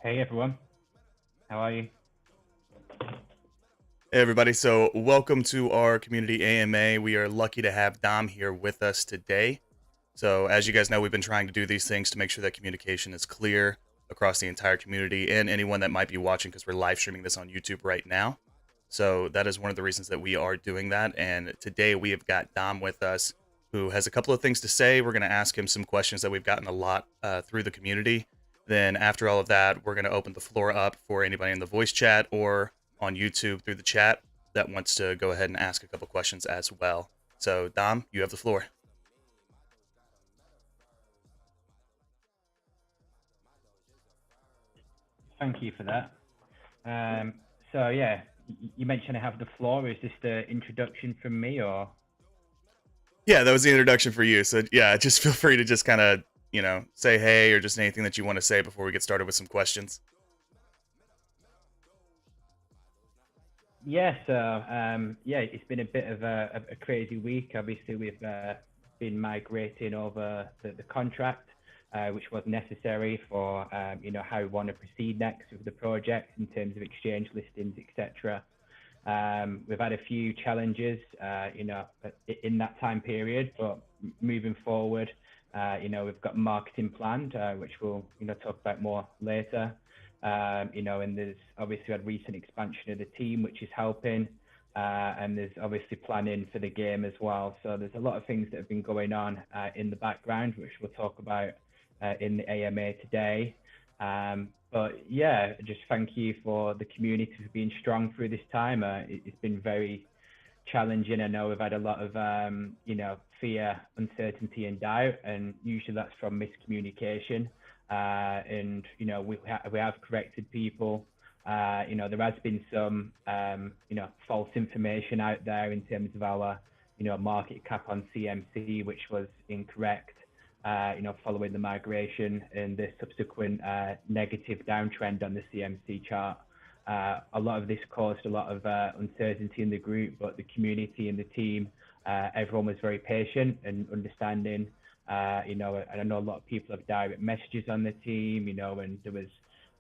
Hey everyone, how are you? Hey everybody, so welcome to our community AMA. We are lucky to have Dom here with us today. So as you guys know, we've been trying to do these things to make sure that communication is clear across the entire community and anyone that might be watching because we're live streaming this on YouTube right now. So that is one of the reasons that we are doing that. And today we have got Dom with us who has a couple of things to say. We're going to ask him some questions that we've gotten a lot through the community. Then after all of that, we're going to open the floor up for anybody in the voice chat or on YouTube through the chat that wants to go ahead and ask a couple questions as well. So Dom, you have the floor. Thank you for that. So yeah, you mentioned I have the floor. Is this the introduction from me or? Yeah, that was the introduction for you. So yeah, just feel free to just kind of, say hey or just anything that you want to say before we get started with some questions. Yeah, so it's been a bit of a crazy week. Obviously, we've been migrating over the contract, which was necessary for how we want to proceed next with the project in terms of exchange listings, etc. We've had a few challenges, in that time period, but moving forward, we've got marketing planned, which we'll, talk about more later. And there's obviously had recent expansion of the team, which is helping. And there's obviously planning for the game as well. So there's a lot of things that have been going on in the background, which we'll talk about in the AMA today. But yeah, just thank you for the community for being strong through this time. It's been very challenging. I know we've had a lot of, fear, uncertainty, and doubt, and usually that's from miscommunication. And we have corrected people. There has been some, false information out there in terms of our, market cap on CMC, which was incorrect. Following the migration and the subsequent negative downtrend on the CMC chart. A lot of this caused a lot of uncertainty in the group, but the community and the team, everyone was very patient and understanding. And I know a lot of people have direct messages on the team, and there was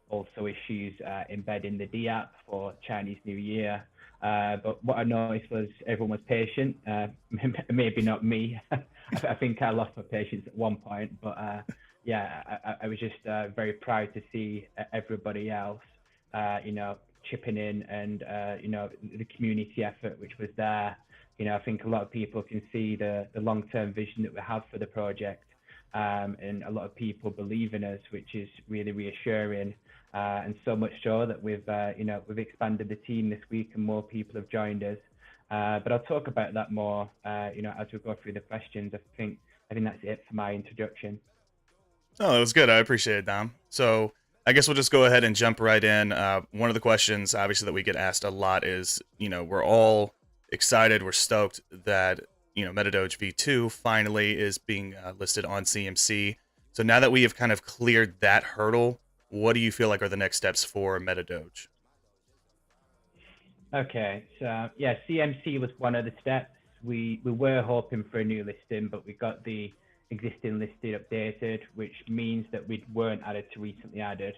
also issues embedding the D app for Chinese New Year. But what I noticed was everyone was patient. Maybe not me. I think I lost my patience at one point, but I was just very proud to see everybody else, chipping in and the community effort which was there. I think a lot of people can see the long-term vision that we have for the project, and a lot of people believe in us, which is really reassuring. And so much so that we've expanded the team this week and more people have joined us. But I'll talk about that more, as we go through the questions. I think that's it for my introduction. Oh, that was good. I appreciate it, Dom. So I guess we'll just go ahead and jump right in. One of the questions, obviously, that we get asked a lot is, we're all excited, we're stoked that, MetaDoge V2 finally is being listed on CMC. So now that we have kind of cleared that hurdle, what do you feel like are the next steps for MetaDoge? Okay, so yeah, CMC was one of the steps. We were hoping for a new listing, but we got the existing listing updated, which means that we weren't added to recently added,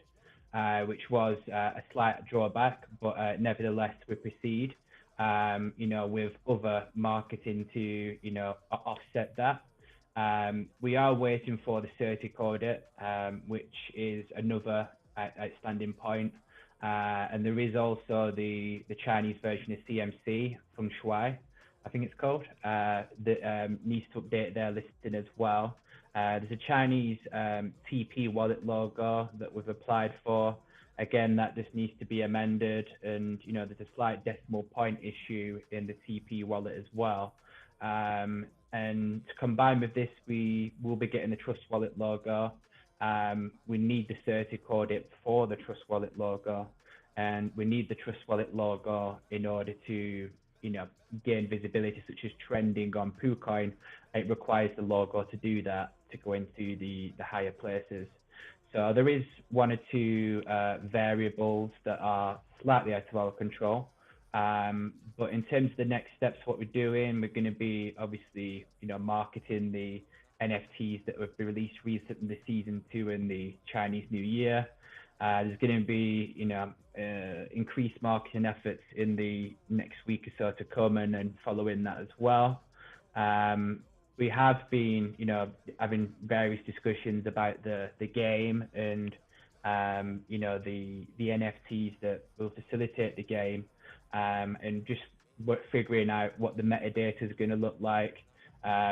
which was a slight drawback, but nevertheless we proceed, with other marketing to, offset that. We are waiting for the certic audit, which is another outstanding point. And there is also the Chinese version of CMC, Feng Shui, I think it's called, that needs to update their listing as well. There's a Chinese TP wallet logo that we've applied for. Again, that just needs to be amended, and there's a slight decimal point issue in the TP wallet as well. And combined with this, we will be getting the Trust Wallet logo. We need the certic audit for the Trust Wallet logo, and we need the Trust Wallet logo in order to, gain visibility, such as trending on PooCoin. It requires the logo to do that to go into the higher places. So there is one or two variables that are slightly out of our control. But in terms of the next steps, what we're doing, we're going to be obviously, marketing the NFTs that have been released recently, the season 2 and the Chinese New Year. There's going to be, increased marketing efforts in the next week or so to come, and following that as well. We have been, having various discussions about the game and, the NFTs that will facilitate the game, and just figuring out what the metadata is going to look like,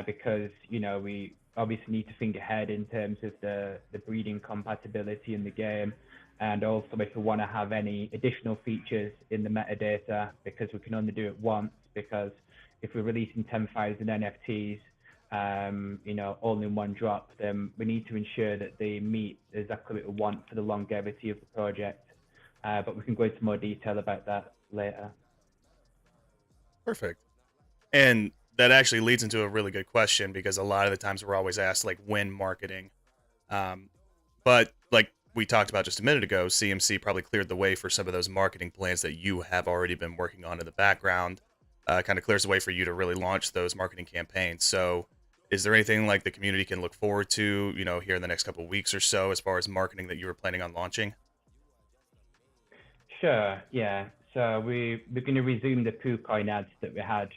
because, we obviously need to think ahead in terms of the breeding compatibility in the game. And also if we want to have any additional features in the metadata, because we can only do it once, because if we're releasing 10,000 NFTs, all in one drop, then we need to ensure that they meet exactly what we want for the longevity of the project. But we can go into more detail about that later. Perfect. And that actually leads into a really good question, because a lot of the times we're always asked like when marketing. But like we talked about just a minute ago, CMC probably cleared the way for some of those marketing plans that you have already been working on in the background. Kind of clears the way for you to really launch those marketing campaigns. So is there anything like the community can look forward to, here in the next couple of weeks or so, as far as marketing that you were planning on launching? Sure, yeah. So we're going to resume the PooCoin ads that we had.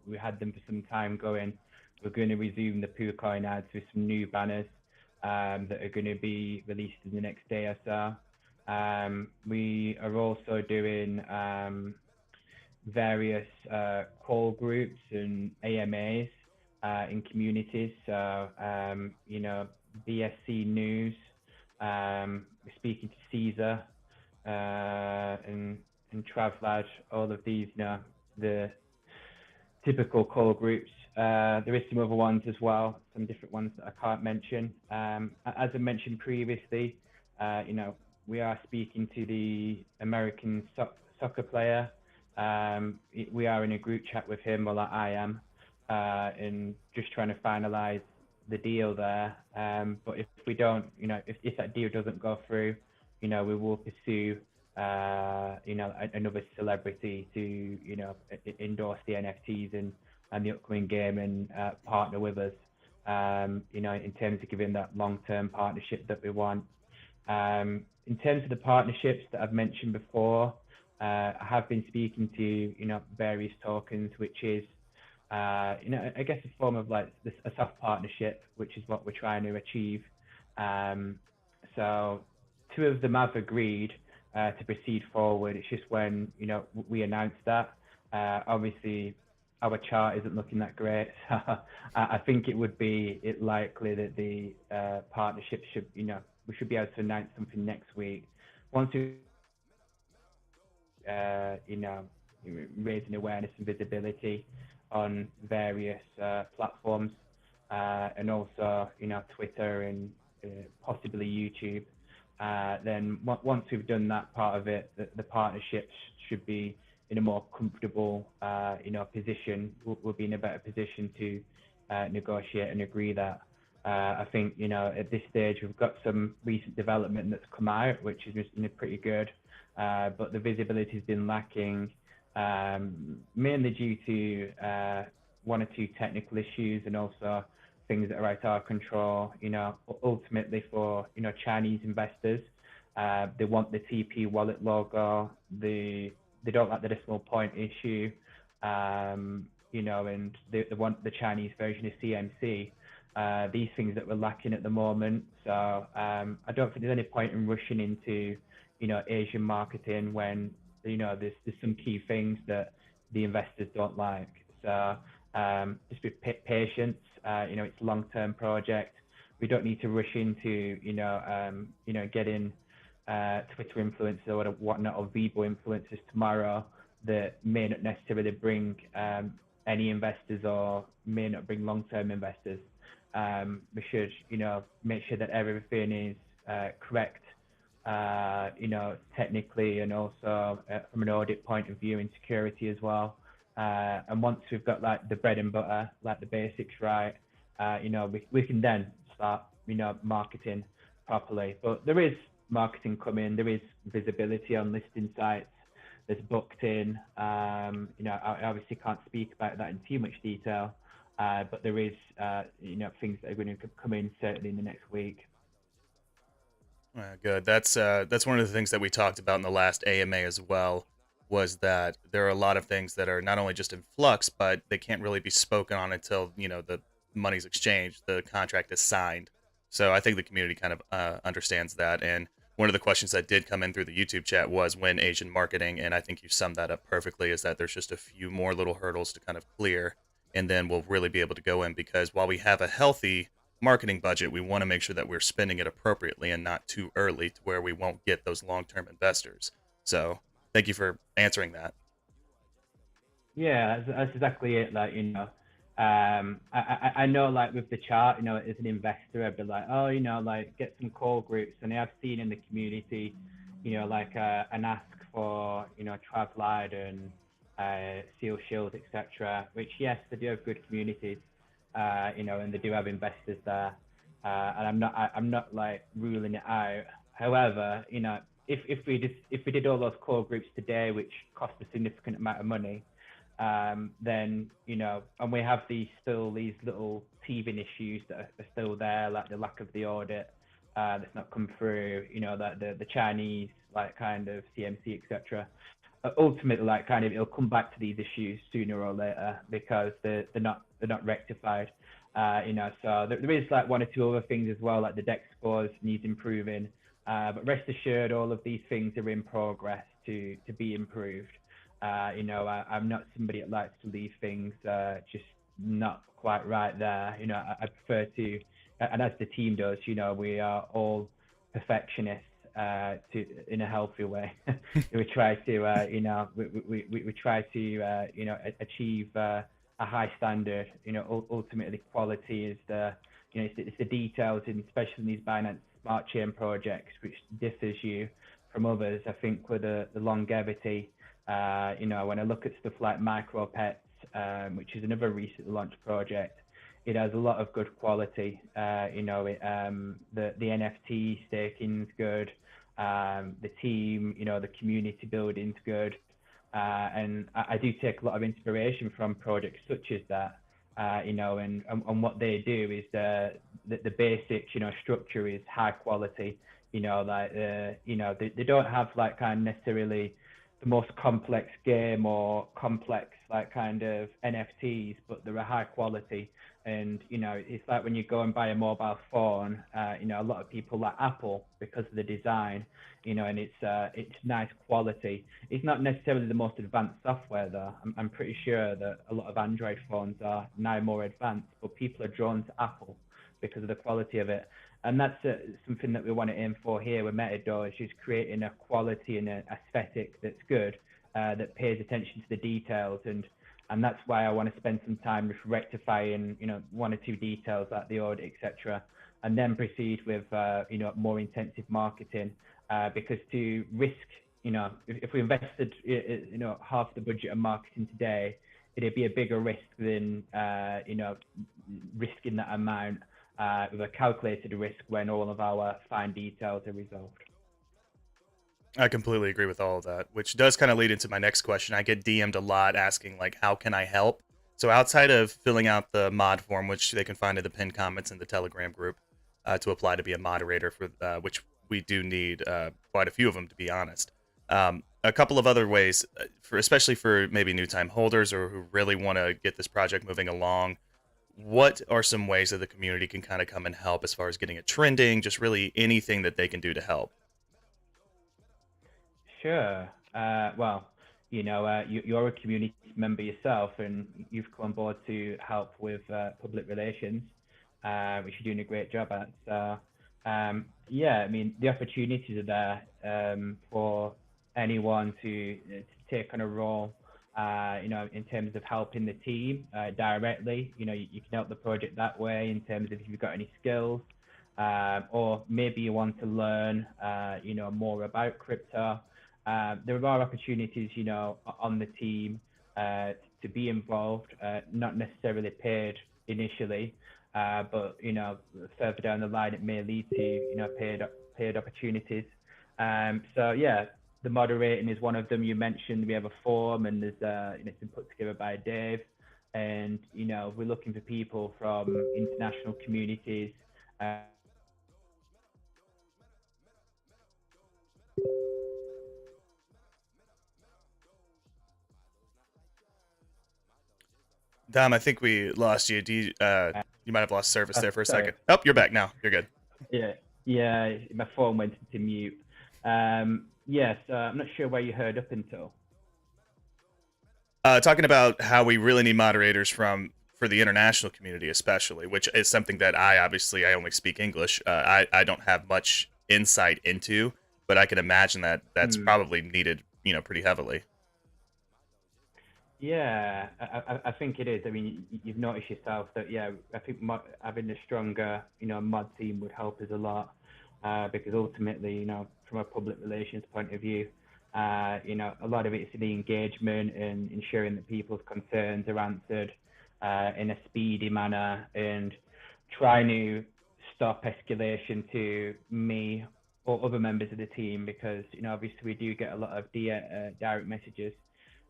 We had them for some time going. We're going to resume the PooCoin ads with some new banners that are going to be released in the next day or so. We are also doing various call groups and AMAs in communities. So, BSC News, we're speaking to Caesar, and Travlad, all of these, the typical call groups. There is some other ones as well, some different ones that I can't mention. As I mentioned previously, we are speaking to the American soccer player. We are in a group chat with him, well, I am, and just trying to finalize the deal there. But if we don't, if that deal doesn't go through, we will pursue, another celebrity to, endorse the NFTs and the upcoming game, and partner with us, in terms of giving that long-term partnership that we want. In terms of the partnerships that I've mentioned before, I have been speaking to, various tokens, which is, I guess a form of like a soft partnership, which is what we're trying to achieve. So 2 of them have agreed to proceed forward. It's just when, we announced that, obviously our chart isn't looking that great. So I think it would be likely that the partnership should, we should be able to announce something next week. Once we, raising awareness and visibility on various platforms, and also, Twitter and possibly YouTube. Then once we've done that part of it, the partnerships should be in a more comfortable, position. We'll be in a better position to negotiate and agree that. I think, at this stage, we've got some recent development that's come out, which is just pretty good. But the visibility has been lacking, mainly due to 1 or 2 technical issues, and also things that are out of our control. Ultimately for, Chinese investors, they want the TP wallet logo. They don't like the decimal point issue, and they want the Chinese version of CMC. These things that we're lacking at the moment. So I don't think there's any point in rushing into, Asian marketing when, there's some key things that the investors don't like. So just be patient. It's a long-term project. We don't need to rush into, getting Twitter influencers or whatnot, or Weibo influencers tomorrow that may not necessarily bring any investors, or may not bring long-term investors. We should, make sure that everything is correct, technically, and also from an audit point of view, and security as well. And once we've got like the bread and butter, like the basics right, we can then start, marketing properly. But there is marketing coming, there is visibility on listing sites, there's booked in. I obviously can't speak about that in too much detail, but there is, things that are going to come in certainly in the next week. Good. That's one of the things that we talked about in the last AMA as well, was that there are a lot of things that are not only just in flux, but they can't really be spoken on until the money's exchanged, the contract is signed. So I think the community kind of understands that. And one of the questions that did come in through the YouTube chat was when Asian marketing, and I think you summed that up perfectly. Is that there's just a few more little hurdles to kind of clear, and then we'll really be able to go in, because while we have a healthy marketing budget, we want to make sure that we're spending it appropriately and not too early to where we won't get those long-term investors. So thank you for answering that. Yeah, that's exactly it. Like, I know, like with the chart, as an investor, I'd be like, oh, like get some core groups, and I have seen in the community, like an ask for, Travlide and Seal Shield, etc. Which, yes, they do have good communities, and they do have investors there, and I'm not like ruling it out. However, if we did all those core groups today, which cost a significant amount of money, then and we have these little teething issues that are still there, like the lack of the audit that's not come through, that the Chinese like kind of CMC, etc. Ultimately, like kind of, it'll come back to these issues sooner or later because they're not rectified. So there is like one or two other things as well, like the deck scores needs improving. But rest assured, all of these things are in progress to be improved. I'm not somebody that likes to leave things just not quite right there. I prefer to, and as the team does, we are all perfectionists to in a healthy way. We try to, we try to, achieve a high standard. Ultimately, quality is it's the details, and especially in these Binance Smart Chain projects, which differs you from others. I think with the longevity. When I look at stuff like MicroPets, which is another recently launched project, it has a lot of good quality. The NFT staking's good, the team, the community building's good, and I do take a lot of inspiration from projects such as that. And what they do is the basic, structure is high quality. They don't have like kind of necessarily the most complex game or complex like kind of NFTs, but they're a high quality. And it's like when you go and buy a mobile phone, a lot of people like Apple because of the design, and it's nice quality. It's not necessarily the most advanced software though. I'm pretty sure that a lot of Android phones are now more advanced, but people are drawn to Apple because of the quality of it. And that's something that we want to aim for here with MetaDoge, is creating a quality and an aesthetic that's good, that pays attention to the details. And that's why I want to spend some time with rectifying, one or two details like the audit, etc., and then proceed with, more intensive marketing, because to risk, if we invested, half the budget on marketing today, it'd be a bigger risk than, risking that amount with a calculated risk when all of our fine details are resolved. I completely agree with all of that, which does kind of lead into my next question. I get DM'd a lot asking, like, how can I help? So outside of filling out the mod form, which they can find in the pinned comments in the Telegram group, to apply to be a moderator, for which we do need quite a few of them, to be honest. A couple of other ways, for especially for maybe new time holders or who really want to get this project moving along. What are some ways that the community can kind of come and help as far as getting it trending? Just really anything that they can do to help. Sure. Well, you're a community member yourself, and you've come on board to help with public relations, which you're doing a great job at. So, yeah, I mean, the opportunities are there for anyone to take on a role, in terms of helping the team directly. You can help the project that way in terms of if you've got any skills, or maybe you want to learn, more about crypto. There are opportunities, on the team to be involved, not necessarily paid initially, but further down the line it may lead to paid opportunities. So yeah, the moderating is one of them. You mentioned we have a forum, and there's it's been put together by Dave, and we're looking for people from international communities. Dom, I think we lost you. Uh, You might have lost service there for a Sorry. second. Oh, you're back now. You're good. Yeah, yeah. My phone went into mute. Yes, I'm not sure where you heard up until. Talking about how we really need moderators for the international community, especially, which is something that I only speak English. I don't have much insight into, but I can imagine that that's Hmm. probably needed, pretty heavily. Yeah, I think it is. I mean, you've noticed yourself that, yeah, I think having a stronger, mod team would help us a lot, because ultimately, from a public relations point of view, a lot of it's the engagement and ensuring that people's concerns are answered in a speedy manner and trying to stop escalation to me or other members of the team because, obviously we do get a lot of direct messages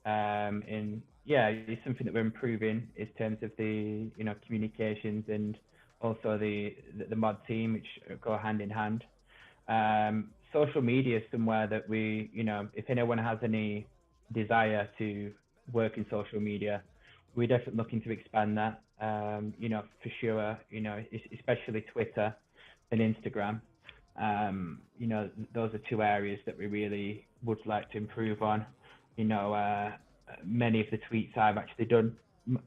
and yeah, it's something that we're improving in terms of the communications and also the mod team, which go hand in hand. Social media is somewhere that we, if anyone has any desire to work in social media, we're definitely looking to expand that. For sure, especially Twitter and Instagram. Those are two areas that we really would like to improve on. You know, many of the tweets I've actually done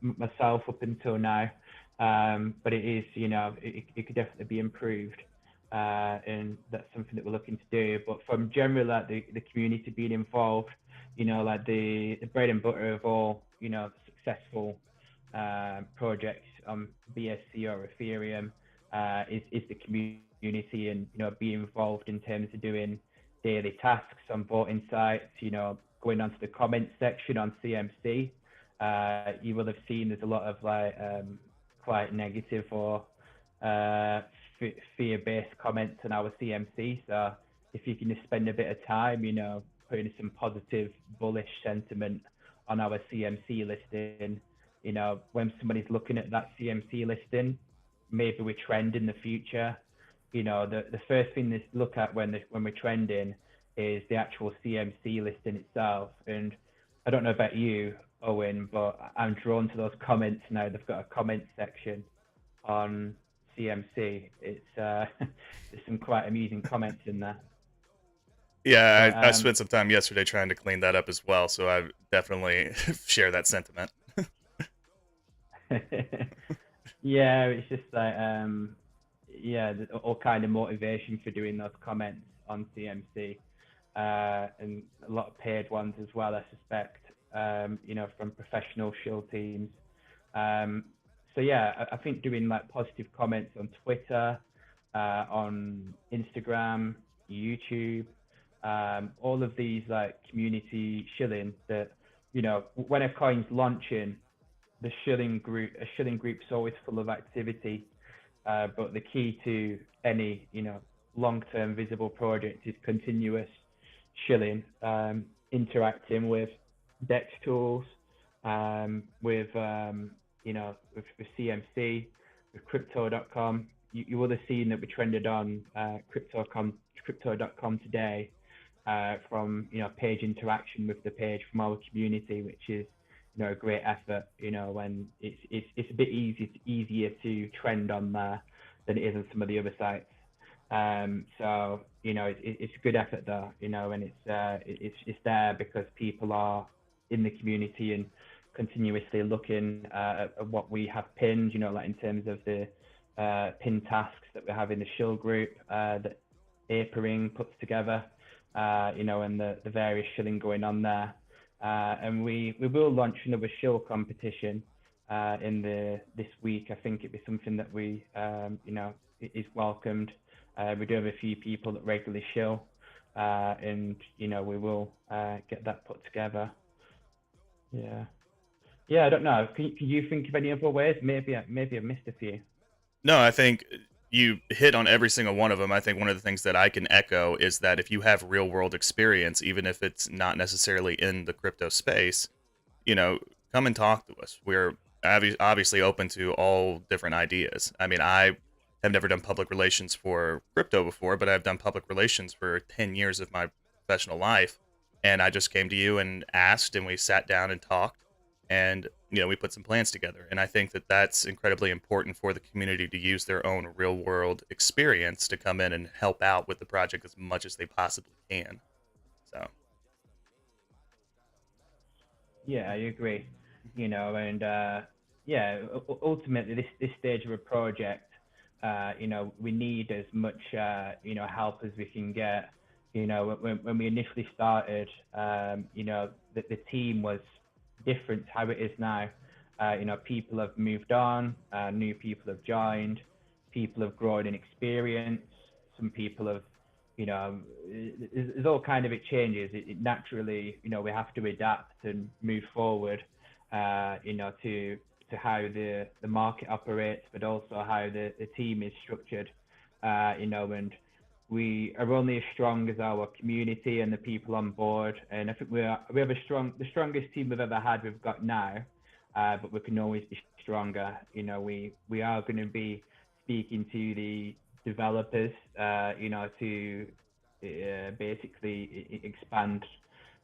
myself up until now, but it is, it could definitely be improved, and that's something that we're looking to do. But from generally like the community being involved, like the bread and butter of all, successful projects on BSC or Ethereum is the community and being involved in terms of doing daily tasks on voting sites, going onto the comments section on CMC. You will have seen there's a lot of quite negative or fear-based comments on our CMC. So if you can just spend a bit of time, putting some positive, bullish sentiment on our CMC listing, when somebody's looking at that CMC listing, maybe we trend in the future. The first thing to look at when we're trending is the actual CMC listing itself. And I don't know about you, Owen, but I'm drawn to those comments now. They've got a comment section on CMC. It's there's some quite amusing comments in there. Yeah, But I spent some time yesterday trying to clean that up as well, so I definitely share that sentiment. yeah, it's just like yeah, all kind of motivation for doing those comments on CMC, and a lot of paid ones as well, I suspect. From professional shill teams. So yeah, I think doing like positive comments on Twitter, on Instagram, YouTube, all of these like community shilling that, when a coin's launching, a shilling group's always full of activity. But the key to any, long-term visible project is continuous shilling, interacting with DEX tools, with with CMC, with crypto.com. You would have seen that we trended on crypto.com today, from page interaction with the page from our community, which is a great effort. When it's a bit easier to trend on there than it is on some of the other sites. So it's a good effort though, and it's there because people are in the community and continuously looking at what we have pinned, like in terms of the pinned tasks that we have in the shill group that Apering puts together, and the various shilling going on there. And we will launch another shill competition in this week. I think it'd be something that we is welcomed. We do have a few people that regularly shill, and we will get that put together. Yeah, I don't know. Can you think of any other ways? Maybe I've missed a few. No, I think you hit on every single one of them. I think one of the things that I can echo is that if you have real world experience, even if it's not necessarily in the crypto space, come and talk to us. We're obviously open to all different ideas. I mean, I have never done public relations for crypto before, but I've done public relations for 10 years of my professional life. And I just came to you and asked, and we sat down and talked. And, we put some plans together. And I think that that's incredibly important for the community to use their own real world experience to come in and help out with the project as much as they possibly can. So, Yeah, I agree. And yeah, ultimately, this stage of a project, we need as much, help as we can get. When we initially started, the team was different to how it is now. People have moved on, new people have joined, people have grown in experience. Some people have, there's all kind of it changes. It naturally, we have to adapt and move forward, to how the market operates, but also how the team is structured, and we are only as strong as our community and the people on board. And I think we have the strongest team we've ever had. We've got now, but we can always be stronger. We are going to be speaking to the developers, to basically expand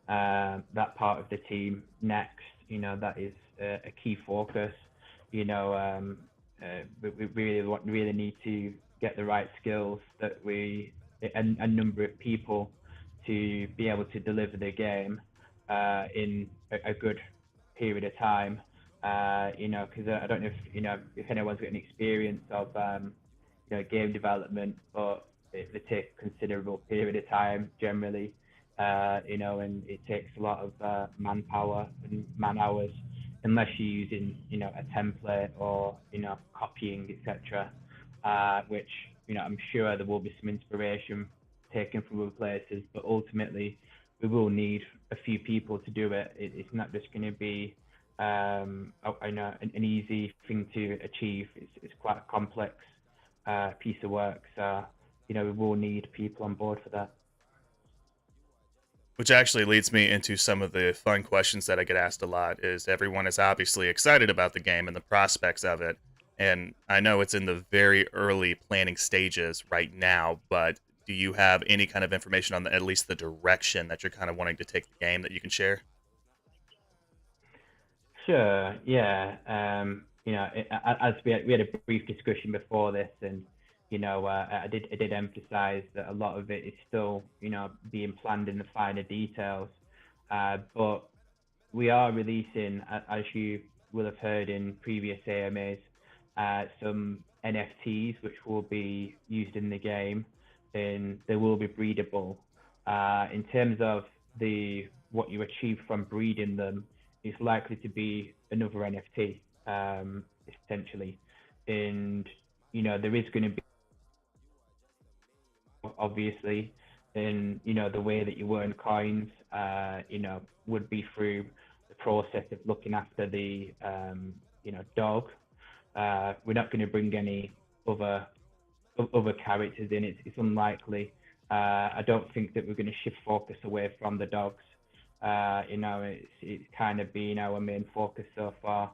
that part of the team next. That is a key focus. We really need to get the right skills that a number of people to be able to deliver the game in a good period of time. Because I don't know if anyone's got an experience of game development, but it takes a considerable period of time generally, and it takes a lot of manpower and man hours, unless you're using, a template or, copying, etc. Which, I'm sure there will be some inspiration taken from other places, but ultimately we will need a few people to do it. It's not just going to be an easy thing to achieve. It's quite a complex piece of work. So, we will need people on board for that. which actually leads me into some of the fun questions that I get asked a lot. Is everyone is obviously excited about the game and the prospects of it, and I know it's in the very early planning stages right now, but do you have any kind of information on at least the direction that you're kind of wanting to take the game that you can share? Sure. Yeah. As we had a brief discussion before this, and I did emphasize that a lot of it is still being planned in the finer details, but we are releasing, as you will have heard in previous AMAs, some NFTs which will be used in the game, and they will be breedable. In terms of the what you achieve from breeding them, is likely to be another NFT, essentially, and there is going to be, obviously, in the way that you earn coins, would be through the process of looking after the dog. We're not going to bring any other characters in. It's unlikely. I don't think that we're going to shift focus away from the dogs. It's kind of been our main focus so far.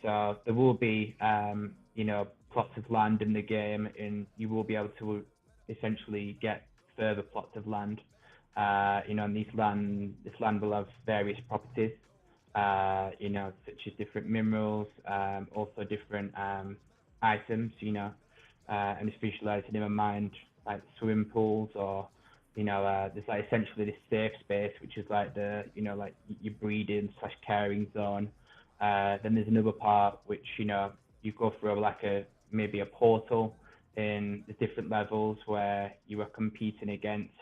So there will be plots of land in the game, and you will be able to essentially get further plots of land. And this land will have various properties, such as different minerals, also different items, and it's visualizing in my mind like swimming pools, or there's like essentially this safe space, which is like like your breeding slash caring zone. Then there's another part which you go through like maybe a portal in the different levels where you are competing against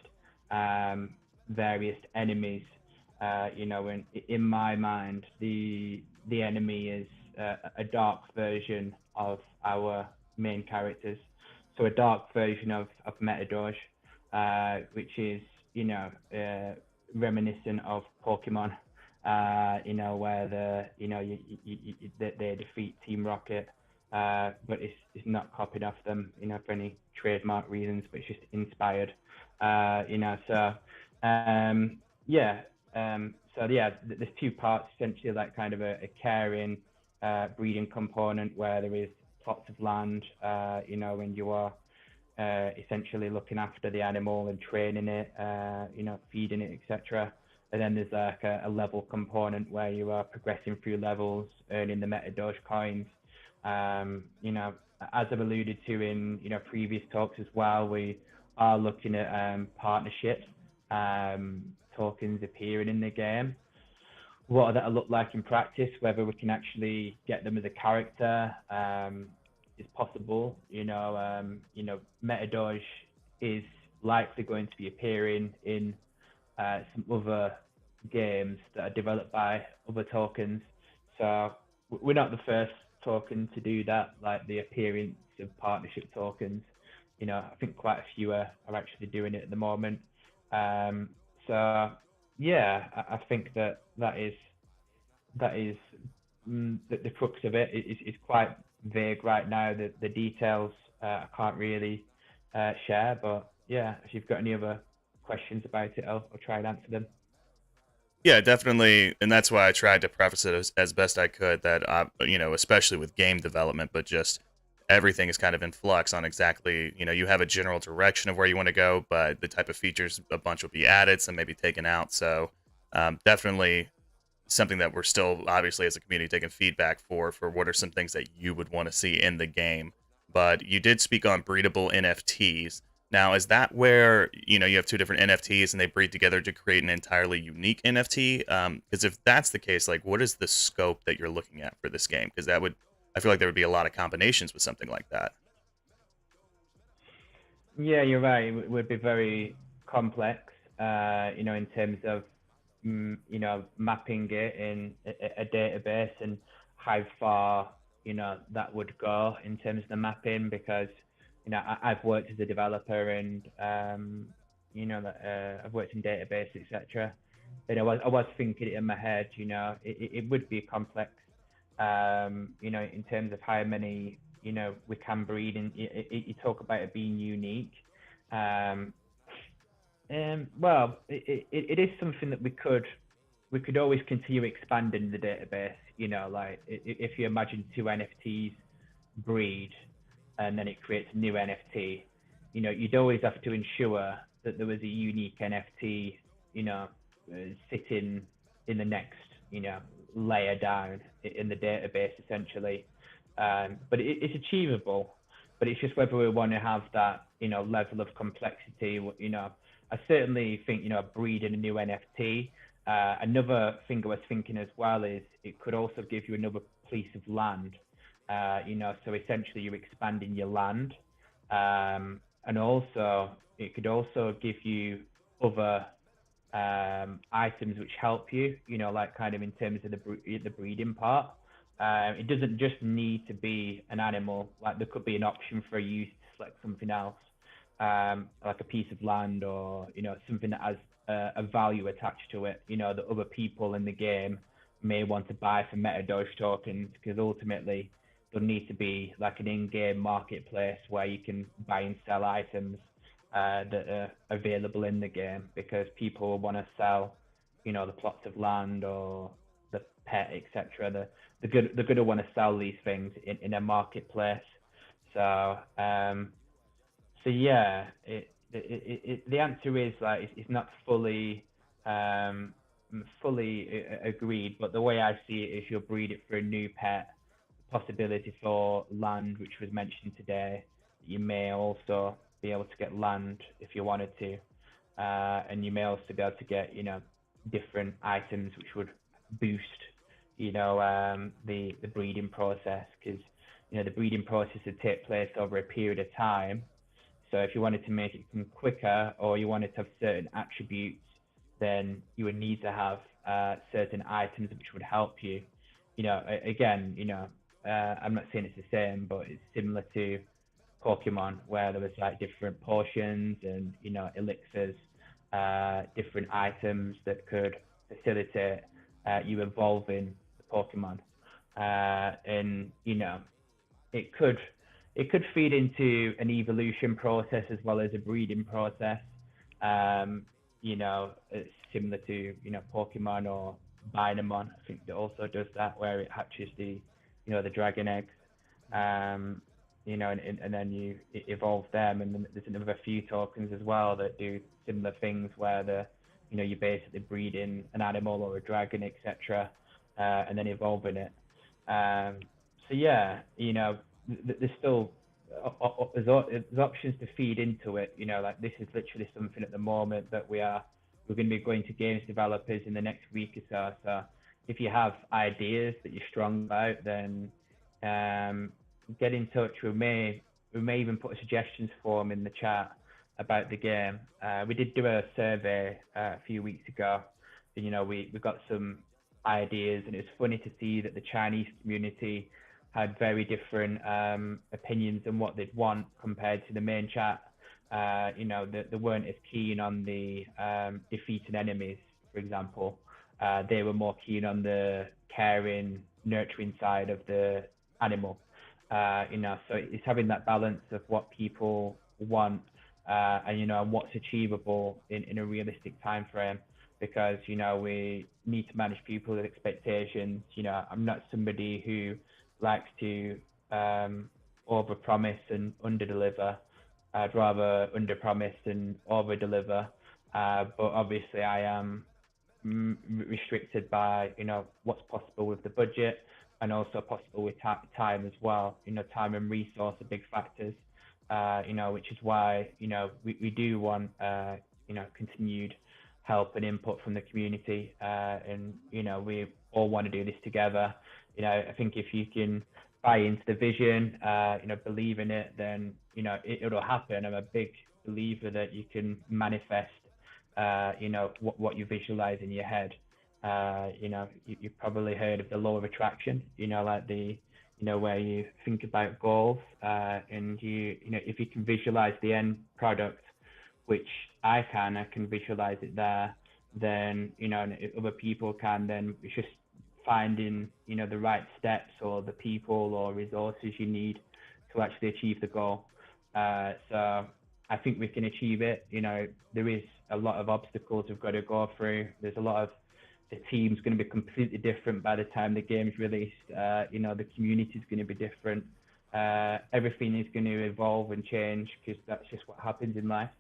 various enemies. And in my mind, the enemy is a dark version of our main characters. So a dark version of MetaDoge, which is reminiscent of Pokemon. Where they defeat Team Rocket, but it's not copied off them, for any trademark reasons, but it's just inspired. There's two parts essentially, like kind of a caring, breeding component where there is plots of land, when you are essentially looking after the animal and training it, feeding it, etc. and then there's like a level component where you are progressing through levels, earning the MetaDoge coins. As I've alluded to in previous talks as well, we are looking at partnerships, tokens appearing in the game. What that'll look like in practice, whether we can actually get them as a character, is possible. MetaDoge is likely going to be appearing in some other games that are developed by other tokens. So we're not the first token to do that, like the appearance of partnership tokens. I think quite a few are actually doing it at the moment. So yeah, I think that is the crux of it. It's quite vague right now. The details I can't really share, but yeah, if you've got any other questions about it, I'll try and answer them. Yeah, definitely, and that's why I tried to preface it as best I could. That especially with game development, but just everything is kind of in flux on exactly. You have a general direction of where you want to go, but the type of features, a bunch will be added, some may be taken out. So definitely something that we're still obviously as a community taking feedback for what are some things that you would want to see in the game. But you did speak on breedable NFTs. Now, is that where you have two different NFTs and they breed together to create an entirely unique NFT? Because if that's the case, like, what is the scope that you're looking at for this game? Because I feel like there would be a lot of combinations with something like that. Yeah, you're right. It would be very complex, in terms of, mapping it in a database and how far, that would go in terms of the mapping because, I've worked as a developer and, I've worked in database, etc. And I was thinking it in my head, it would be complex, in terms of how many, we can breed and you talk about it being unique. Um, well, it is something that we could always continue expanding the database. Like if you imagine two NFTs breed, and then it creates a new NFT. You'd always have to ensure that there was a unique NFT, sitting in the next, layer down in the database essentially. But it's achievable. But it's just whether we want to have that, level of complexity. I certainly think, breeding a new NFT. Another thing I was thinking as well is it could also give you another piece of land. So essentially you're expanding your land, and also it could also give you other items which help you. Like kind of in terms of the breeding part. It doesn't just need to be an animal. Like there could be an option for you to select something else, like a piece of land or something that has a value attached to it. That other people in the game may want to buy for MetaDoge tokens because ultimately there'll need to be like an in-game marketplace where you can buy and sell items that are available in the game because people will want to sell, the plots of land or the pet, etc. They're going to want to sell these things in a marketplace. So yeah, the answer is like it's not fully agreed, but the way I see it is you'll breed it for a new pet, possibility for land, which was mentioned today. You may also be able to get land if you wanted to, and you may also be able to get different items which would boost the breeding process because the breeding process would take place over a period of time. So if you wanted to make it come quicker or you wanted to have certain attributes, then you would need to have certain items which would help you. Again, I'm not saying it's the same, but it's similar to Pokemon where there was like different potions and elixirs, different items that could facilitate you evolving the Pokemon, and it could feed into an evolution process as well as a breeding process. It's similar to Pokemon or Bynamon. I think it also does that where it hatches the dragon eggs. And then you evolve them, and then there's another few tokens as well that do similar things where you're basically breeding an animal or a dragon, etc., and then evolving it. Um, so yeah, there's still there's options to feed into it. Like this is literally something at the moment that we're going to be going to games developers in the next week or so. So if you have ideas that you're strong about, then get in touch. We may even put a suggestions form in the chat about the game. We did do a survey a few weeks ago. And, we got some ideas, and it's funny to see that the Chinese community had very different opinions on what they'd want compared to the main chat. They weren't as keen on the defeating enemies, for example. They were more keen on the caring, nurturing side of the animal. So it's having that balance of what people want, and what's achievable in a realistic time frame. Because we need to manage people's expectations. I'm not somebody who likes to overpromise and underdeliver. I'd rather underpromise and overdeliver. But obviously, I am restricted by what's possible with the budget, and also possible with time as well. Time and resource are big factors. Which is why we do want continued help and input from the community, and we all want to do this together. I think if you can buy into the vision, believe in it, then it'll happen. I'm a big believer that you can manifest what you visualize in your head. You've probably heard of the law of attraction, like where you think about goals, and if you can visualize the end product, which I can visualize it there, then if other people can, then it's just finding the right steps or the people or resources you need to actually achieve the goal. So I think we can achieve it. There is a lot of obstacles we've got to go through. There's a lot of the team's going to be completely different by the time the game's released. The community is going to be different. Everything is going to evolve and change because that's just what happens in life.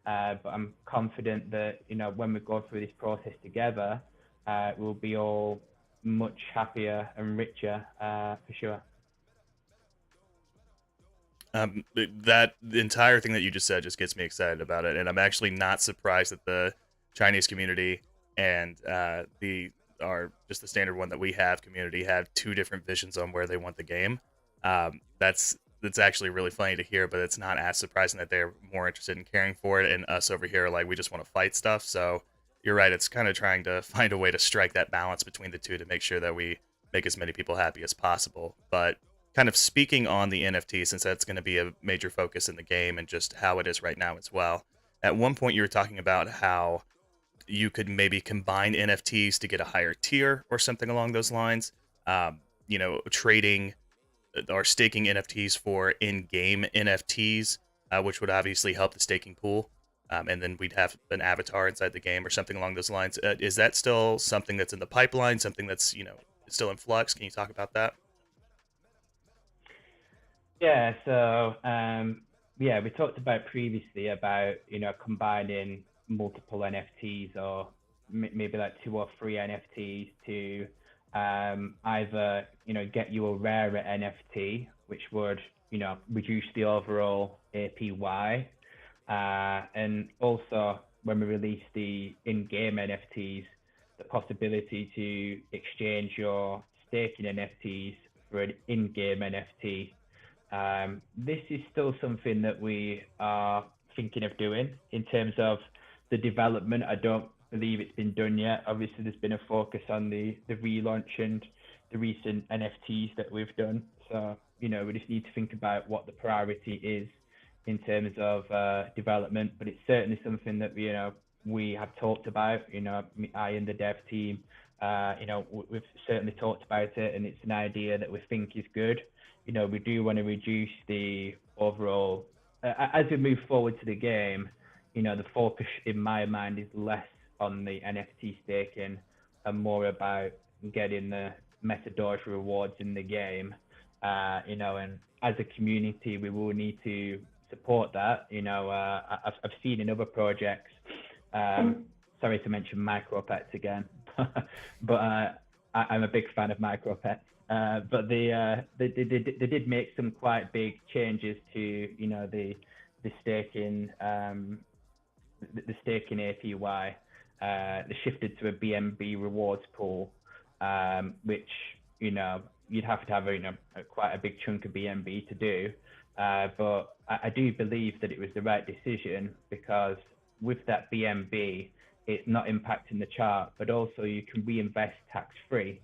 But I'm confident that when we go through this process together, we'll be all much happier and richer, for sure. The entire thing that you just said just gets me excited about it, and I'm actually not surprised that the Chinese community and just the standard one that we have community have two different visions on where they want the game. That's actually really funny to hear, but it's not as surprising that they're more interested in caring for it, and us over here, like, we just want to fight stuff. So you're right, it's kind of trying to find a way to strike that balance between the two to make sure that we make as many people happy as possible. But kind of speaking on the NFT, since that's going to be a major focus in the game and just how it is right now as well. At one point you were talking about how you could maybe combine NFTs to get a higher tier or something along those lines. Trading or staking NFTs for in-game NFTs, which would obviously help the staking pool. And then we'd have an avatar inside the game or something along those lines. Is that still something that's in the pipeline, something that's, still in flux? Can you talk about that? Yeah, so we talked about previously about combining multiple NFTs or maybe like 2 or 3 NFTs to either get you a rarer NFT, which would reduce the overall APY, and also when we release the in-game NFTs, the possibility to exchange your staking NFTs for an in-game NFT. This is still something that we are thinking of doing in terms of the development. I don't believe it's been done yet. Obviously, there's been a focus on the relaunch and the recent NFTs that we've done. So, we just need to think about what the priority is in terms of development. But it's certainly something that we have talked about. I and the dev team, we've certainly talked about it, and it's an idea that we think is good. We do want to reduce the overall, as we move forward to the game, the focus in my mind is less on the NFT staking and more about getting the MetaDoge rewards in the game. And as a community, we will need to support that. I've seen in other projects, sorry to mention micro pets again, but I'm a big fan of micro pets. But they did make some quite big changes to, you know, the staking the stake in APY. They shifted to a BNB rewards pool, which, you know, you'd have to have quite a big chunk of BNB to do. But I do believe that it was the right decision, because with that BNB, it's not impacting the chart, but also you can reinvest tax-free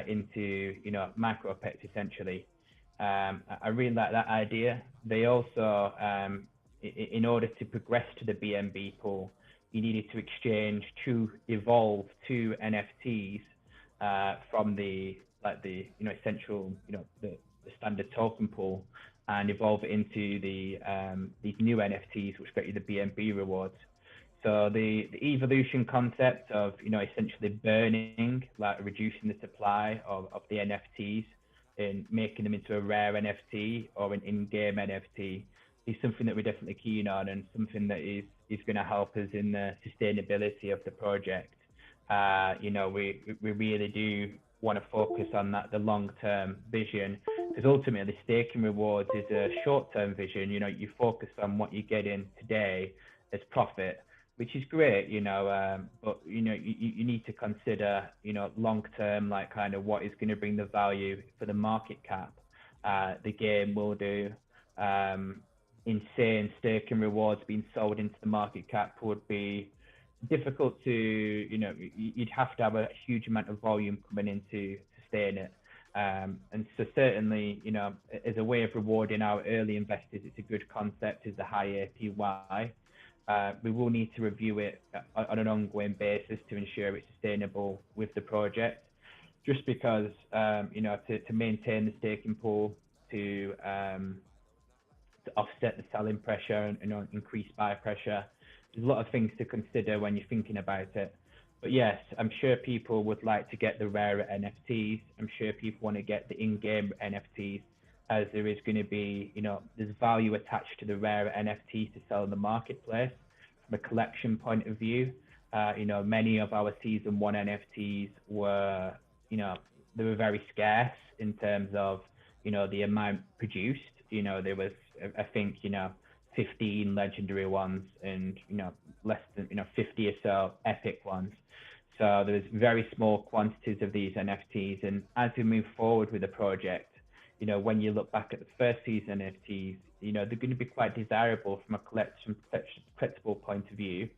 into, you know, micro pets essentially. I really like that idea. They also, in order to progress to the BNB pool, you needed to exchange evolve two NFTs from the essential, the standard token pool, and evolve it into these new NFTs, which get you the BNB rewards. So the evolution concept of, essentially burning, like reducing the supply of the NFTs and making them into a rare NFT or an in-game NFT is something that we're definitely keen on, and something that is going to help us in the sustainability of the project. We really do want to focus on that, the long-term vision, because ultimately staking rewards is a short-term vision. You focus on what you get in today as profit, which is great, but you need to consider, long-term, like kind of what is going to bring the value for the market cap. The game will do. Insane staking rewards being sold into the market cap would be difficult to, you'd have to have a huge amount of volume coming in to sustain it. And so certainly, as a way of rewarding our early investors, it's a good concept, is the high APY. We will need to review it on an ongoing basis to ensure it's sustainable with the project, just because, to maintain the staking pool, to offset the selling pressure and increase buy pressure. There's a lot of things to consider when you're thinking about it. But yes, I'm sure people would like to get the rarer NFTs. I'm sure people want to get the in-game NFTs, as there is going to be, there's value attached to the rarer NFTs to sell in the marketplace from a collection point of view. Many of our season 1 NFTs were, they were very scarce in terms of, the amount produced. There was, I think, 15 legendary ones and, less than, 50 or so epic ones. So there's very small quantities of these NFTs. And as we move forward with the project, when you look back at the first season NFTs, they're going to be quite desirable from a collectible point of view.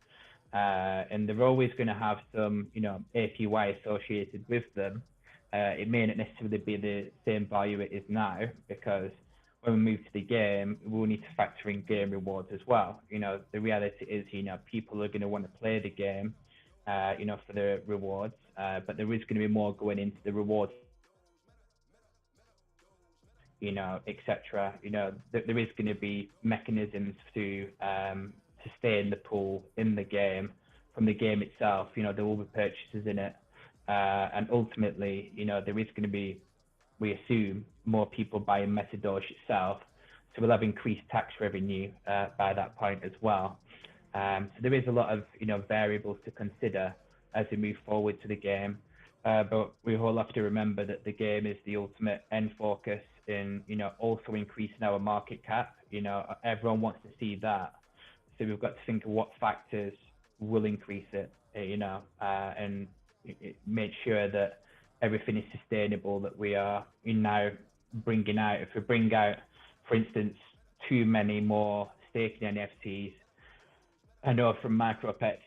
And they're always going to have some, APY associated with them. It may not necessarily be the same value it is now, because when we move to the game, we'll need to factor in game rewards as well. The reality is, people are going to want to play the game, for the rewards, but there is going to be more going into the rewards, etc. There is going to be mechanisms to sustain the pool in the game from the game itself. There will be purchases in it, and ultimately, there is going to be, we assume, more people buying MetaDoge itself, so we'll have increased tax revenue by that point as well. So there is a lot of variables to consider as we move forward to the game, but we all have to remember that the game is the ultimate end focus in also increasing our market cap. Everyone wants to see that, so we've got to think of what factors will increase it, and make sure that everything is sustainable, that we are now bringing out. If we bring out, for instance, too many more staking NFTs, I know from MicroPets,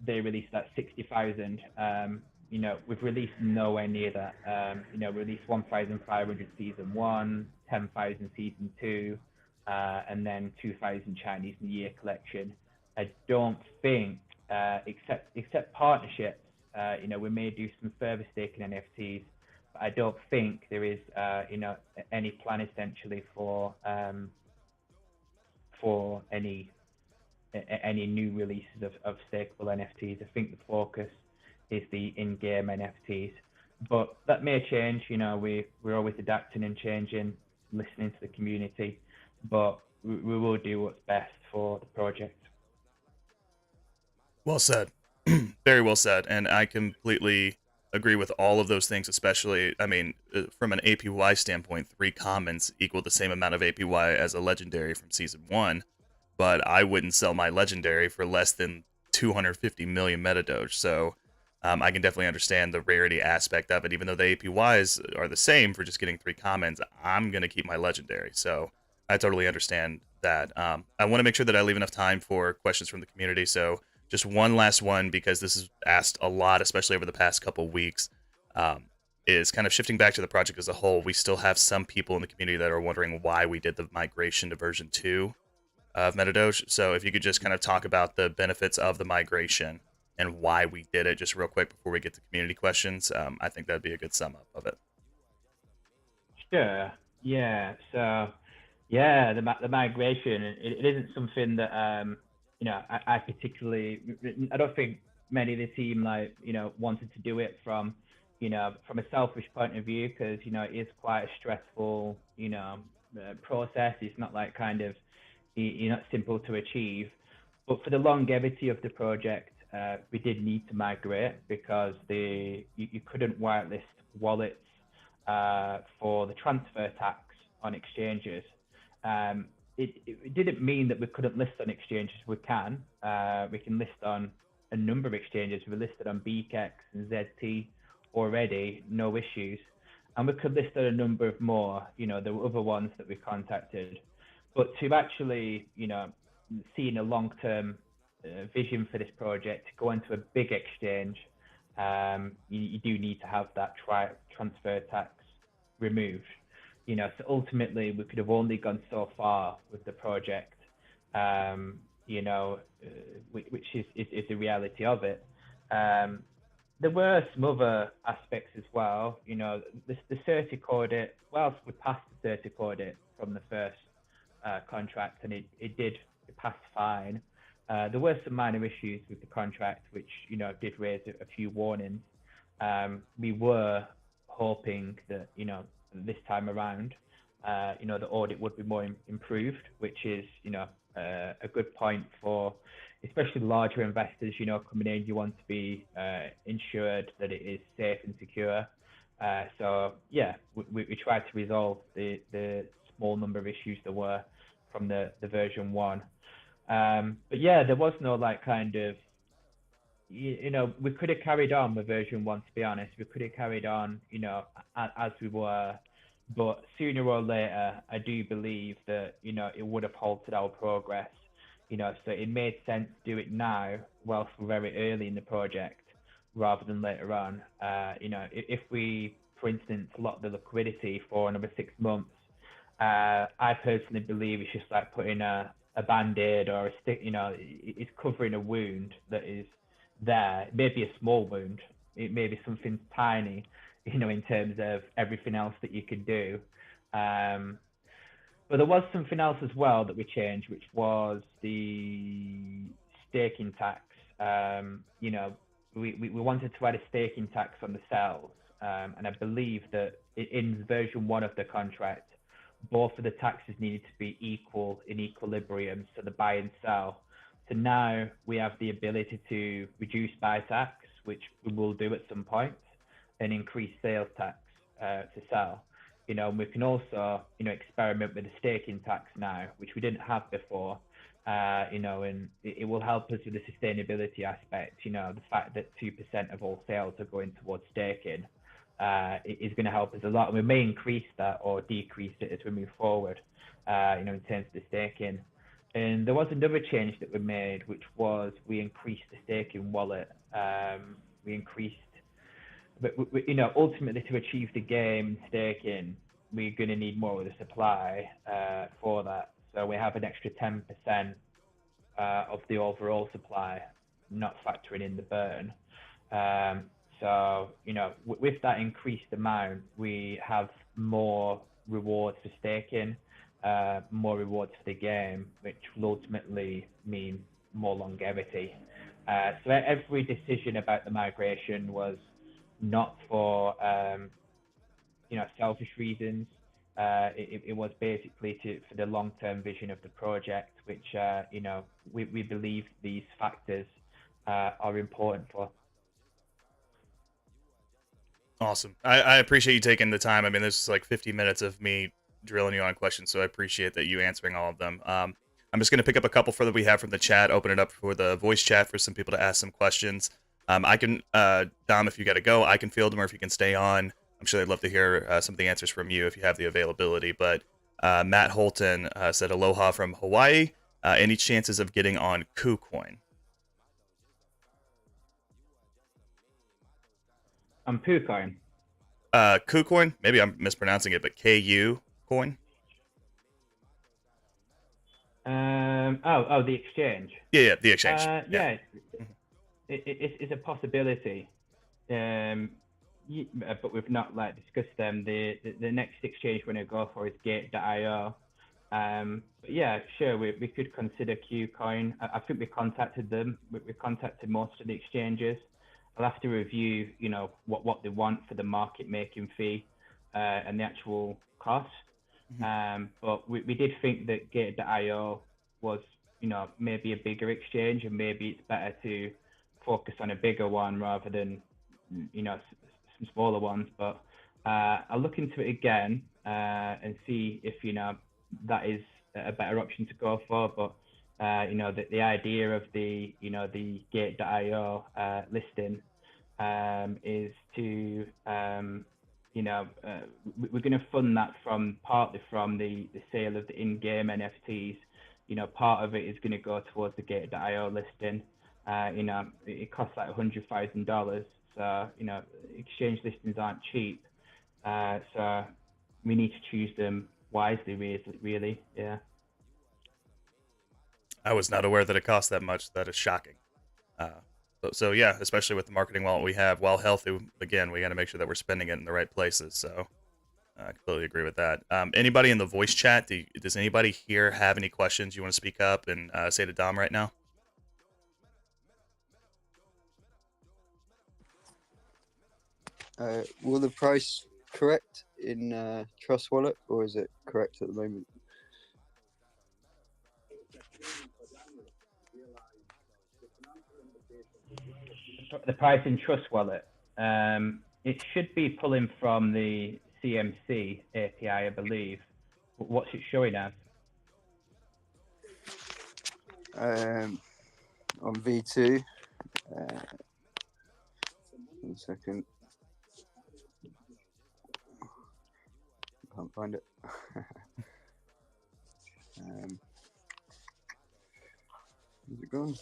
they released that 60,000. We've released nowhere near that. Released 1,500 season 1, 10,000 season 2, and then 2,000 Chinese New Year collection. I don't think, except partnerships, we may do some further staking NFTs, but I don't think there is, any plan essentially for any new releases of stakeable NFTs. I think the focus is the in-game NFTs, but that may change. We're always adapting and changing, listening to the community, but we will do what's best for the project. Well said. Very well said, and I completely agree with all of those things. Especially, I mean, from an APY standpoint, 3 commons equal the same amount of APY as a legendary from season one, but I wouldn't sell my legendary for less than 250 million MetaDoge. So I can definitely understand the rarity aspect of it. Even though the APYs are the same for just getting 3 commons, I'm gonna keep my legendary. So I totally understand that. I want to make sure that I leave enough time for questions from the community. So just one last one, because this is asked a lot, especially over the past couple weeks. Um, is kind of shifting back to the project as a whole. We still have some people in the community that are wondering why we did the migration to version 2 of MetaDoge. So if you could just kind of talk about the benefits of the migration and why we did it, just real quick before we get to community questions, I think that'd be a good sum up of it. Sure. Yeah. So, yeah, the migration, it isn't something that I particularly. I don't think many of the team wanted to do it from from a selfish point of view, because it is quite a stressful process. It's not like kind of not simple to achieve. But for the longevity of the project, we did need to migrate because you couldn't whitelist wallets for the transfer tax on exchanges. It didn't mean that we couldn't list on exchanges. We can. We can list on a number of exchanges. We're listed on BKEX and ZT already, no issues. And we could list on a number of more. There were other ones that we contacted. But to actually, seeing a long-term vision for this project, go into a big exchange, you do need to have that transfer tax removed. So ultimately we could have only gone so far with the project, which is the reality of it. There were some other aspects as well. The certic audit, whilst we passed the certic audit from the first contract, and it passed fine. There were some minor issues with the contract, which did raise a few warnings. We were hoping that this time around, the audit would be more improved, which is a good point for especially larger investors. Coming in, you want to be ensured that it is safe and secure. So yeah, we tried to resolve the small number of issues there were from the version 1. But yeah, there was no we could have carried on with version 1, to be honest. We could have carried on, as we were. But sooner or later, I do believe that, it would have halted our progress. So it made sense to do it now whilst we're very early in the project rather than later on. If we, for instance, lock the liquidity for another 6 months, I personally believe it's just like putting a band-aid or a stick, it's covering a wound that is there. It may be a small wound. It may be something tiny, in terms of everything else that you could do. But there was something else as well that we changed, which was the staking tax. We wanted to add a staking tax on the cells. And I believe that in version 1 of the contract, both of the taxes needed to be equal in equilibrium, so the buy and sell. So now we have the ability to reduce buy tax, which we will do at some point, and increase sales tax to sell. And we can also, experiment with the staking tax now, which we didn't have before. And it will help us with the sustainability aspect. The fact that 2% of all sales are going towards staking is going to help us a lot. And we may increase that or decrease it as we move forward, in terms of the staking. And there was another change that we made, which was we increased the staking wallet. We increased, but ultimately to achieve the game staking, we're going to need more of the supply for that. So we have an extra 10% of the overall supply, not factoring in the burn. So, with that increased amount, we have more rewards for staking, more rewards for the game, which will ultimately mean more longevity. So every decision about the migration was not for, selfish reasons. It was basically for the long-term vision of the project, which, we believe these factors are important for. Awesome. I appreciate you taking the time. I mean, this is like 50 minutes of me drilling you on questions, so I appreciate that you answering all of them. I'm just going to pick up a couple further we have from the chat, open it up for the voice chat for some people to ask some questions. I can, Dom, if you got to go, I can field them, or if you can stay on. I'm sure they'd love to hear some of the answers from you if you have the availability. But Matt Holton said, aloha from Hawaii. Any chances of getting on KuCoin? On PooCoin. KuCoin? Maybe I'm mispronouncing it, but KU coin? The exchange. Yeah, the exchange. Yeah, it's a possibility. But we've not discussed them. The next exchange we're gonna go for is Gate.io. But yeah, sure, we could consider KuCoin. I think we contacted them. We contacted most of the exchanges. I'll have to review, what they want for the market making fee and the actual cost. But we did think that Gate.io was, maybe a bigger exchange, and maybe it's better to focus on a bigger one rather than, some smaller ones. But I'll look into it again and see if, that is a better option to go for. But the idea of the Gate.io listing is to we're going to fund that partly from the sale of the in-game NFTs. Part of it is going to go towards the Gate.io listing. It costs like $100,000, so exchange listings aren't cheap. So we need to choose them wisely, really. Yeah. I was not aware that it cost that much. That is shocking. So yeah, especially with the marketing wallet we have, while healthy, again, we got to make sure that we're spending it in the right places. So I completely agree with that. Anybody in the voice chat? Does anybody here have any questions you want to speak up and say to Dom right now? Will the price correct in Trust Wallet, or is it correct at the moment? The price in Trust Wallet, it should be pulling from the CMC API, I believe. What's it showing as? On V2. 1 second. Can't find it. Is it gone?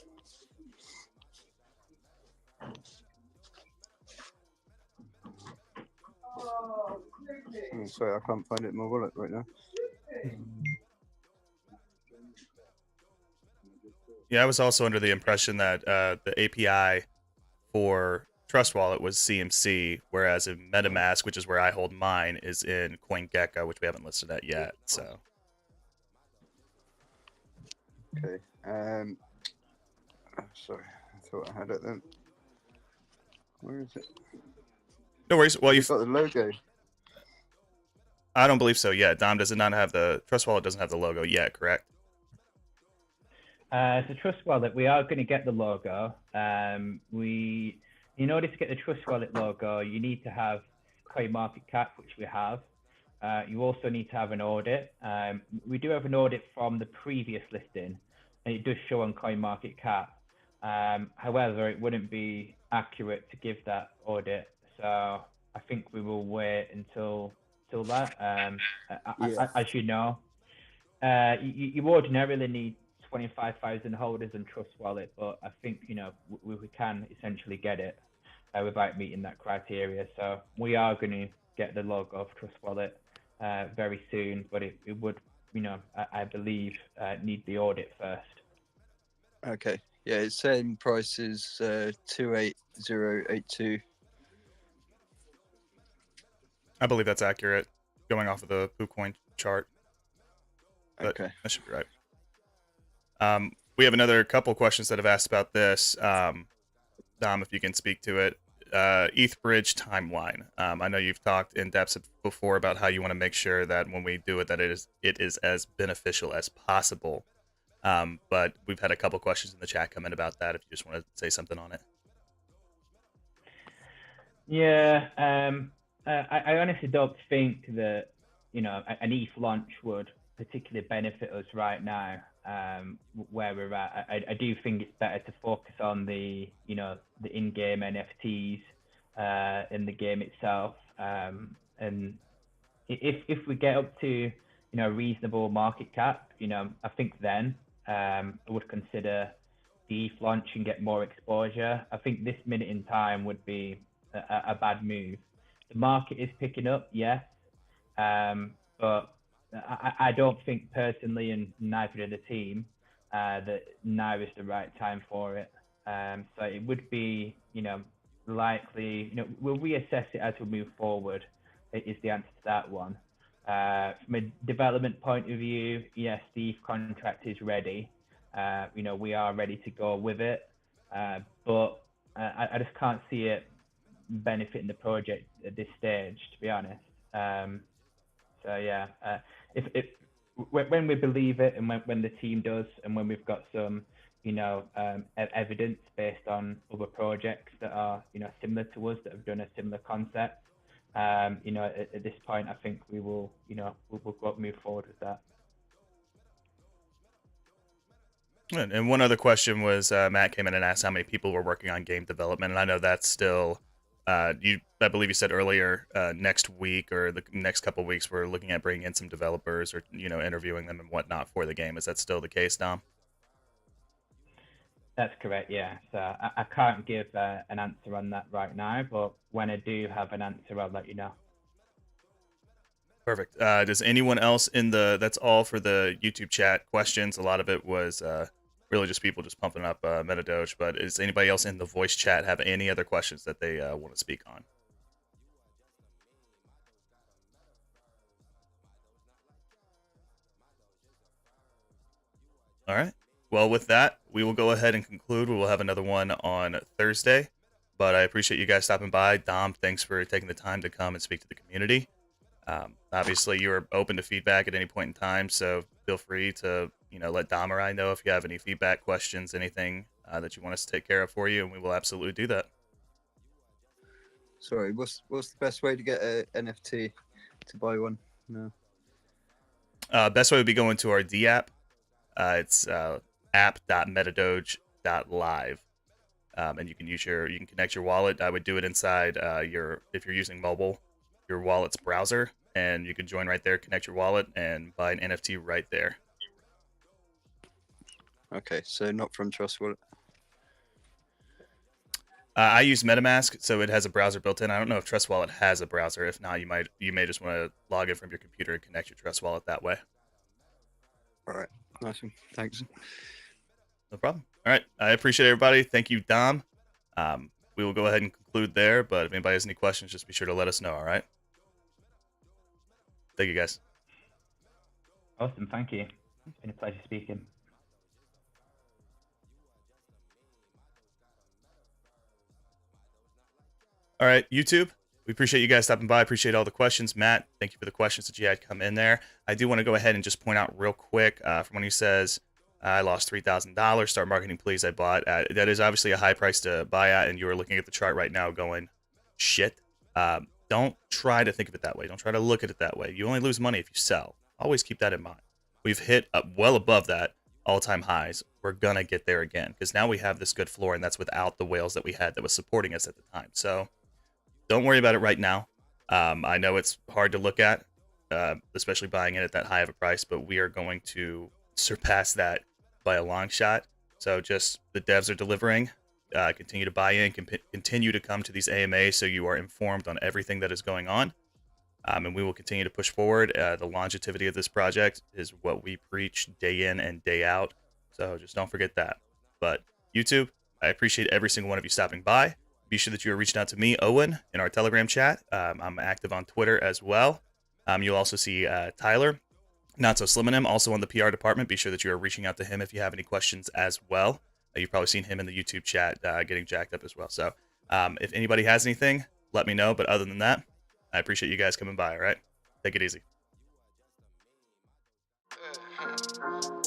Oh, sorry, I can't find it in my wallet right now. Yeah, I was also under the impression that the API for Trust Wallet was CMC, whereas in MetaMask, which is where I hold mine, is in CoinGecko, which we haven't listed at yet. So. Okay. Sorry, I thought I had it then. Where is it? No worries. Well, you've got the logo. I don't believe so yet. Dom, does it not have the Trust Wallet? Doesn't have the logo yet, correct? So Trust Wallet, we are going to get the logo. In order to get the Trust Wallet logo, you need to have CoinMarketCap, which we have. You also need to have an audit. We do have an audit from the previous listing, and it does show on CoinMarketCap. However, it wouldn't be accurate to give that audit, so I think we will wait until that. As you know, you ordinarily need 25,000 holders in Trust Wallet, but I think we can essentially get it without meeting that criteria. So we are going to get the logo of Trust Wallet very soon, but it would, I believe, need the audit first. Okay. Yeah, it's saying price is 28082. I believe that's accurate, going off of the KuCoin chart. But okay, that should be right. We have another couple questions that have asked about this. Dom, if you can speak to it. ETH Bridge timeline. I know you've talked in depth before about how you want to make sure that when we do it, that it is as beneficial as possible But we've had a couple questions in the chat come in about that. If you just want to say something on it. Yeah, I honestly don't think that, you know, an ETH launch would particularly benefit us right now, where we're at. I do think it's better to focus on the, you know, the in-game NFTs in the game itself. And if we get up to, you know, a reasonable market cap, you know, I think then I would consider the ETH launch and get more exposure. I think this minute in time would be a bad move. The market is picking up, yes, but I don't think personally, and neither did the team, that now is the right time for it. So it would be, you know, likely, you know, we'll reassess it as we move forward. Is the answer to that one. From a development point of view, yes, the ETH contract is ready. You know, we are ready to go with it, but I just can't see it benefiting the project at this stage, to be honest. So yeah, if when we believe it, and when the team does, and when we've got some, you know, evidence based on other projects that are, you know, similar to us, that have done a similar concept, you know, at this point, I think we will, you know, we'll move forward with that. And one other question was, Matt came in and asked how many people were working on game development, and I know that's still, I believe you said earlier, next week or the next couple of weeks, we're looking at bringing in some developers, or, you know, interviewing them and whatnot for the game. Is that still the case, Dom? That's correct, yeah. So I can't give an answer on that right now, but when I do have an answer, I'll let you know. Perfect. Does anyone else that's all for the YouTube chat questions. A lot of it was really just people just pumping up MetaDoge, but does anybody else in the voice chat have any other questions that they want to speak on? All right. Well, with that, we will go ahead and conclude. We will have another one on Thursday, but I appreciate you guys stopping by. Dom, thanks for taking the time to come and speak to the community. Obviously, you are open to feedback at any point in time, so feel free to, you know, let Dom or I know if you have any feedback, questions, anything that you want us to take care of for you, and we will absolutely do that. Sorry, what's the best way to get an NFT to buy one? No. Best way would be going to our D app. It's app.metadoge.live. And you can connect your wallet. I would do it inside if you're using mobile, your wallet's browser, and you can join right there, connect your wallet, and buy an NFT right there. Okay, so not from Trust Wallet. I use MetaMask, so it has a browser built in. I don't know if Trust Wallet has a browser. If not, you may just want to log in from your computer and connect your Trust Wallet that way. All right, nice one. Thanks. No problem. All right, I appreciate everybody. Thank you, Dom. We will go ahead and conclude there, but if anybody has any questions, just be sure to let us know, all right? Thank you, guys. Awesome, thank you. It's been a pleasure speaking. All right, YouTube, we appreciate you guys stopping by. Appreciate all the questions. Matt, thank you for the questions that you had come in there. I do want to go ahead and just point out real quick from when he says, I lost $3,000. Start marketing, please. I bought at. That is obviously a high price to buy at, and you are looking at the chart right now going, shit. Don't try to think of it that way. Don't try to look at it that way. You only lose money if you sell. Always keep that in mind. We've hit up well above that all-time highs. We're going to get there again because now we have this good floor, and that's without the whales that we had that was supporting us at the time. So don't worry about it right now. I know it's hard to look at, especially buying it at that high of a price, but we are going to surpass that by a long shot. So just the devs are delivering. Continue to buy in, continue to come to these AMAs so you are informed on everything that is going on. And we will continue to push forward. The longevity of this project is what we preach day in and day out. So just don't forget that. But YouTube, I appreciate every single one of you stopping by. Be sure that you are reaching out to me, Owen, in our Telegram chat. I'm active on Twitter as well. You'll also see Tyler, Not So Slim and him, also on the PR department. Be sure that you are reaching out to him if you have any questions as well. You've probably seen him in the YouTube chat getting jacked up as well. So if anybody has anything, let me know. But other than that, I appreciate you guys coming by, all right? Take it easy.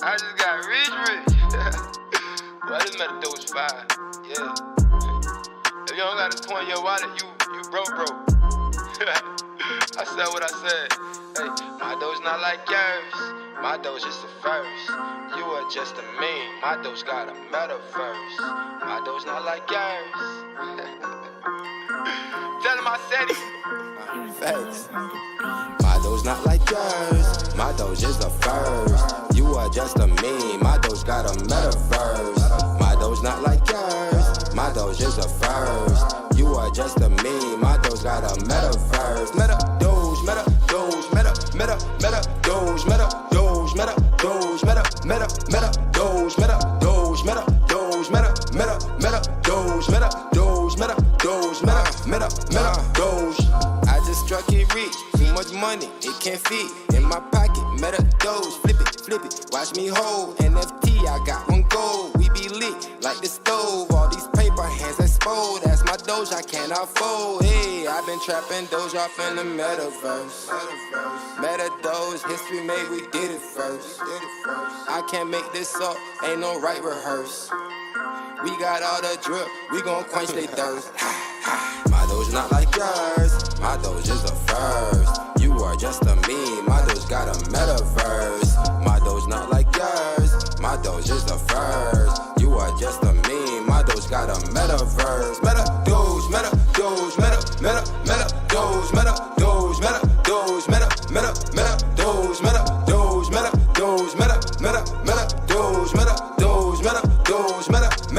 I just got rich. Well, this MetaDoge fire. Yeah. If you don't got this coin in your wallet, you broke. I said what I said. Hey, my Doge not like yours. My Doge is the first. You are just a meme. My Doge got a metaverse. My Doge not like yours. Tell him I said it. Facts. My Doge not like yours. My Doge is the first. You are just a meme. My Doge got a metaverse. My Doge not like yours. My Doge is the first. You are just a meme. My Doge got a metaverse. MetaDoge, MetaDoge, MetaDoge, MetaDoge, MetaDoge, MetaDoge, MetaDoge, MetaDoge, MetaDoge. I just struck it rich, too much money, it can't fit in my pocket. MetaDoge, flip it, watch me hold. NFT, I got one gold. We be lit like the stove. All these paper hands exposed. That's my Doge, I cannot fold. Hey, I've been trapping Doge off in the metaverse. MetaDoge, history made, we did it first. I can't make this up, ain't no right rehearse. We got all the drip, we gon' quench they thirst. My Doge not like yours, my Doge is the first. You are just a meme, my Doge got a metaverse. My Doge not like yours, my Doge is the first. You are just a meme, my Doge got a metaverse. MetaDoge, MetaDoge, MetaDoge, MetaDoge, MetaDoge, MetaDoge, MetaDoge, MetaDoge,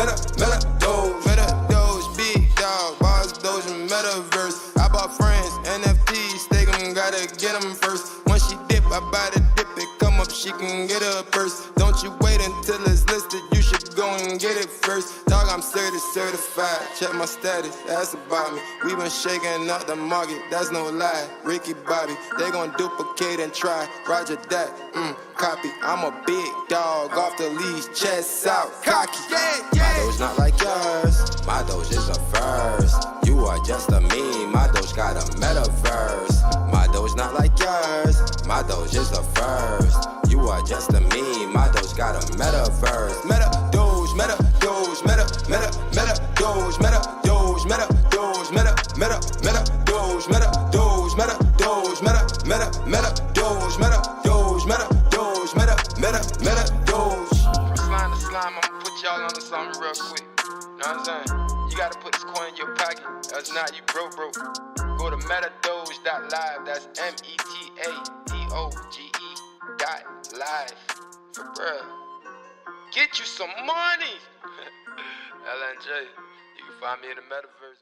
MetaDoge, MetaDoge, big dog, boss Doge and metaverse. I bought friends, NFTs, stake 'em, gotta get 'em first. Once she dip, I buy the dip, it come up, she can get her purse. Don't you wait until it's listed, you should go and get it first. Dog, I'm certified, check my status, ask about me. We been shaking up the market, that's no lie. Ricky Bobby, they gon' duplicate and try. Roger that, copy. I'm a big dog, off the leash, chest out, cocky. My Doge not like yours, my Doge is the first. You are just a meme, my Doge got a metaverse. My Doge not like yours, my Doge is the first. You are just a meme, my Doge got a metaverse. MetaDoge, MetaDoge, MetaDoge, MetaDoge, MetaDoge, MetaDoge, MetaDoge, MetaDoge, MetaDoge, MetaDoge. Slime to slime, I'ma put y'all on to something real quick. Know what I'm saying? You gotta put this coin in your pocket, else not you broke. Go to MetaDoge.live, that's MetaDoge.live. For bruh. Get you some money! LNJ, you can find me in the metaverse.